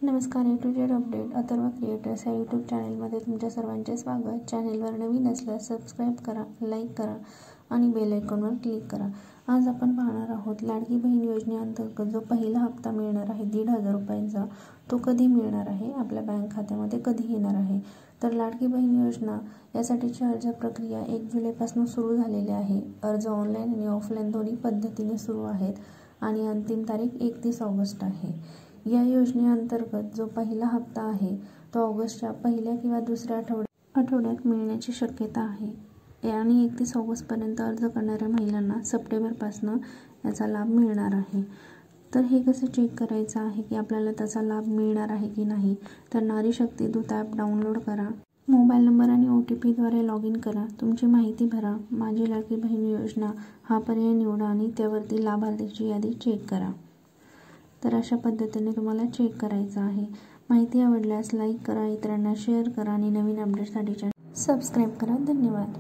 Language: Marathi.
नमस्कार, A to Z update Atharva creators या यूट्यूब चॅनलमध्ये तुमच्या सर्वांचे स्वागत. चॅनलवर नवीन असल्यास सबस्क्राईब करा, लाईक करा आणि बेल आयकॉनवर क्लिक करा. आज आपण पाहणार आहोत लाडकी बहीण योजनेअंतर्गत जो पहिला हप्ता मिळणार आहे 1,500 रुपयांचा, तो कधी मिळणार आहे, आपल्या बँक खात्यामध्ये कधी येणार आहे. तर लाडकी बहीण योजना यासाठीची अर्ज प्रक्रिया 1 जुलैपासून सुरू झालेली आहे. अर्ज ऑनलाईन आणि ऑफलाईन दोन्ही पद्धतीने सुरू आहेत आणि अंतिम तारीख 31 ऑगस्ट आहे. या योजनेअंतर्गत जो पहिला हप्ता आहे तो ऑगस्टच्या पहिल्या किंवा दुसऱ्या आठवड्यात मिळण्याची शक्यता आहे आणि 31 ऑगस्टपर्यंत अर्ज करणाऱ्या महिलांना सप्टेंबरपासून याचा लाभ मिळणार आहे. तर हे कसं चेक करायचं आहे की आपल्याला त्याचा लाभ मिळणार आहे की नाही, तर नारी शक्ती दूत ॲप डाउनलोड करा. मोबाईल नंबर आणि OTP द्वारे लॉग इन करा. तुमची माहिती भरा. माझी लाडकी बहीण योजना हा पर्याय निवडा आणि त्यावरती लाभार्थीची यादी चेक करा. तर अशा पद्धतीने तुम्हाला चेक करायचं आहे. माहिती आवडल्यास लाईक करा, इतरांना शेअर करा आणि नवीन अपडेट्ससाठी चॅनल सबस्क्राईब करा. धन्यवाद.